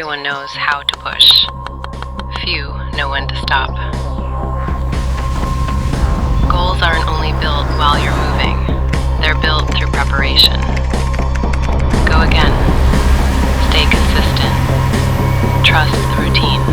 Everyone knows how to push. Few know when to stop. Goals aren't only built while you're moving. They're built through preparation. Go again. Stay consistent. Trust the routine.